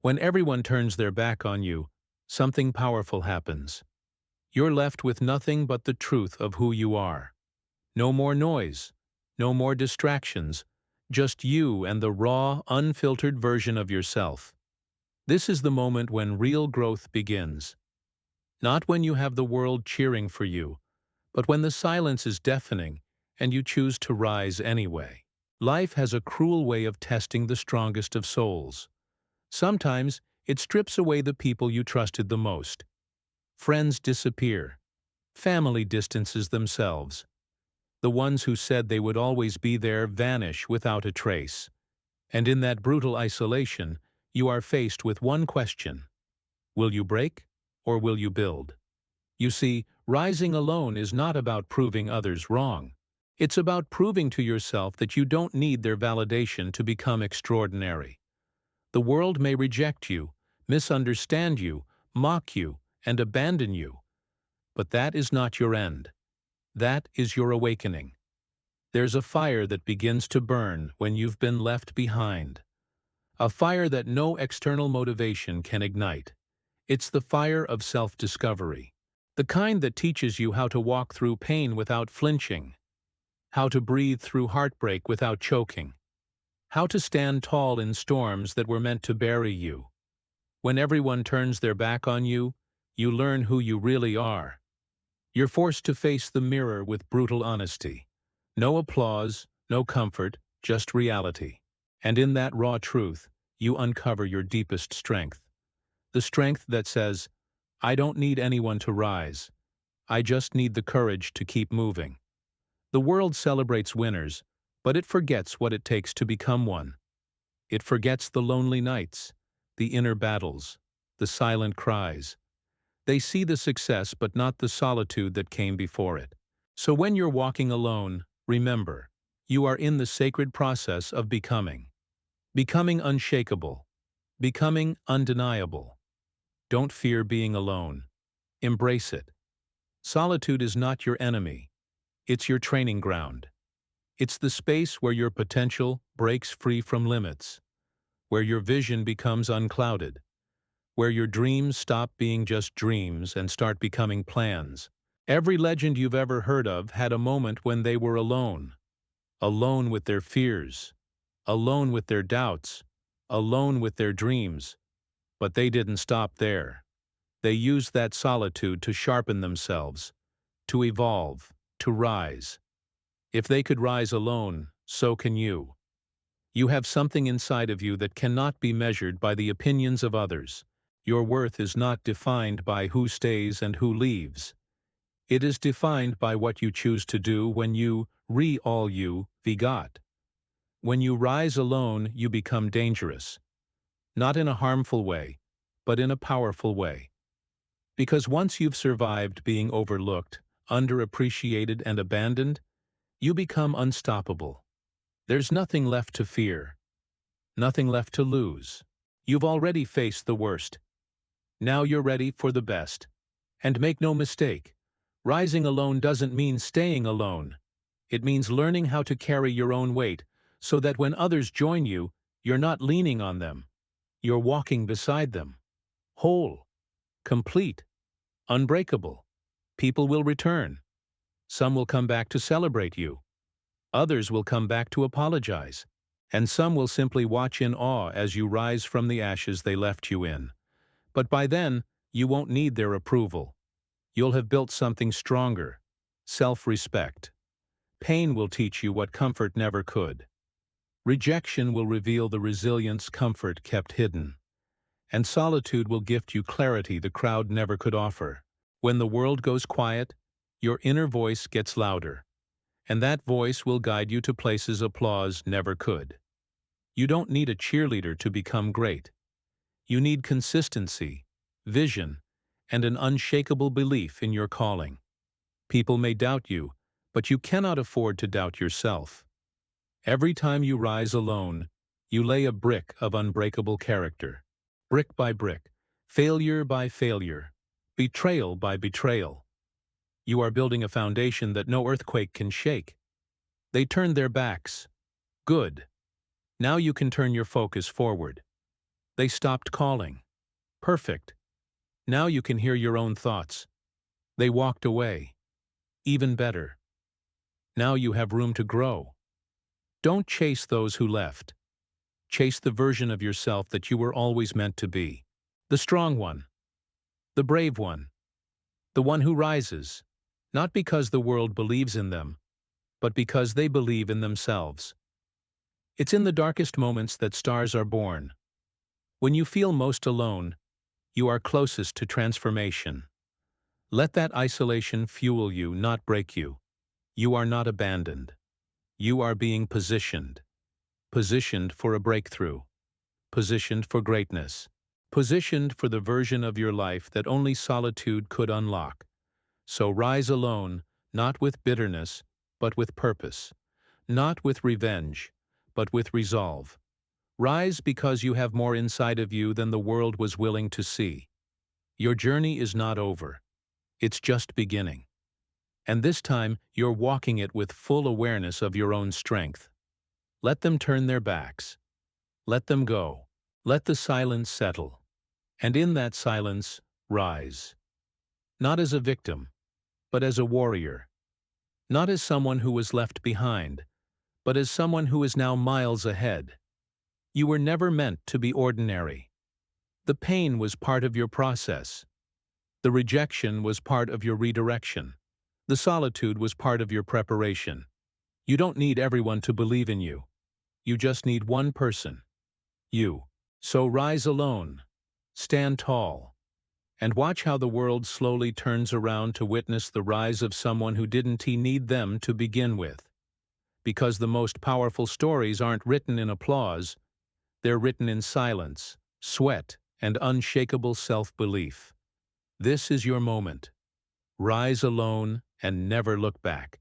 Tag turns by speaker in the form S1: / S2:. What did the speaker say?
S1: When everyone turns their back on you, something powerful happens. You're left with nothing but the truth of who you are. No more noise, no more distractions, just you and the raw, unfiltered version of yourself. This is the moment when real growth begins. Not when you have the world cheering for you, but when the silence is deafening and you choose to rise anyway. Life has a cruel way of testing the strongest of souls. Sometimes it strips away the people you trusted the most. Friends disappear. Family distances themselves. The ones who said they would always be there vanish without a trace. And in that brutal isolation, you are faced with one question. Will you break, or will you build? You see, rising alone is not about proving others wrong. It's about proving to yourself that you don't need their validation to become extraordinary. The world may reject you, misunderstand you, mock you, and abandon you. But that is not your end. That is your awakening. There's a fire that begins to burn when you've been left behind. A fire that no external motivation can ignite. It's the fire of self-discovery. The kind that teaches you how to walk through pain without flinching, how to breathe through heartbreak without choking, how to stand tall in storms that were meant to bury you. When everyone turns their back on you, you learn who you really are. You're forced to face the mirror with brutal honesty. No applause, no comfort, just reality. And in that raw truth, you uncover your deepest strength. The strength that says, I don't need anyone to rise. I just need the courage to keep moving. The world celebrates winners, but it forgets what it takes to become one. It forgets the lonely nights, the inner battles, the silent cries. They see the success but not the solitude that came before it. So when you're walking alone, remember, you are in the sacred process of becoming. Becoming unshakable. Becoming undeniable. Don't fear being alone. Embrace it. Solitude is not your enemy. It's your training ground. It's the space where your potential breaks free from limits, where your vision becomes unclouded, where your dreams stop being just dreams and start becoming plans. Every legend you've ever heard of had a moment when they were alone. Alone with their fears, alone with their doubts, alone with their dreams. But they didn't stop there. They used that solitude to sharpen themselves, to evolve, to rise. If they could rise alone, so can you. You have something inside of you that cannot be measured by the opinions of others. Your worth is not defined by who stays and who leaves. It is defined by what you choose to do when you all you got. When you rise alone, you become dangerous. Not in a harmful way, but in a powerful way. Because once you've survived being overlooked, underappreciated, and abandoned, you become unstoppable. There's nothing left to fear. Nothing left to lose. You've already faced the worst. Now you're ready for the best. And make no mistake, rising alone doesn't mean staying alone. It means learning how to carry your own weight so that when others join you, you're not leaning on them. You're walking beside them. Whole, complete, unbreakable. People will return. Some will come back to celebrate you. Others will come back to apologize. And some will simply watch in awe as you rise from the ashes they left you in. But by then, you won't need their approval. You'll have built something stronger. Self-respect. Pain will teach you what comfort never could. Rejection will reveal the resilience comfort kept hidden. And solitude will gift you clarity the crowd never could offer. When the world goes quiet, your inner voice gets louder. And that voice will guide you to places applause never could. You don't need a cheerleader to become great. You need consistency, vision, and an unshakable belief in your calling. People may doubt you, but you cannot afford to doubt yourself. Every time you rise alone, you lay a brick of unbreakable character. Brick by brick, failure by failure, betrayal by betrayal. You are building a foundation that no earthquake can shake. They turned their backs. Good. Now you can turn your focus forward. They stopped calling. Perfect. Now you can hear your own thoughts. They walked away. Even better. Now you have room to grow. Don't chase those who left. Chase the version of yourself that you were always meant to be. The strong one. The brave one. The one who rises, not because the world believes in them, but because they believe in themselves. It's in the darkest moments that stars are born. When you feel most alone, you are closest to transformation. Let that isolation fuel you, not break you. You are not abandoned. You are being positioned. Positioned for a breakthrough. Positioned for greatness. Positioned for the version of your life that only solitude could unlock. So rise alone, not with bitterness, but with purpose. Not with revenge, but with resolve. Rise because you have more inside of you than the world was willing to see. Your journey is not over. It's just beginning. And this time, you're walking it with full awareness of your own strength. Let them turn their backs. Let them go. Let the silence settle. And in that silence, rise. Not as a victim, but as a warrior. Not as someone who was left behind, but as someone who is now miles ahead. You were never meant to be ordinary. The pain was part of your process. The rejection was part of your redirection. The solitude was part of your preparation. You don't need everyone to believe in you. You just need one person. You. So rise alone. Stand tall. And watch how the world slowly turns around to witness the rise of someone who didn't need them to begin with. Because the most powerful stories aren't written in applause, they're written in silence, sweat, and unshakable self-belief. This is your moment. Rise alone and never look back.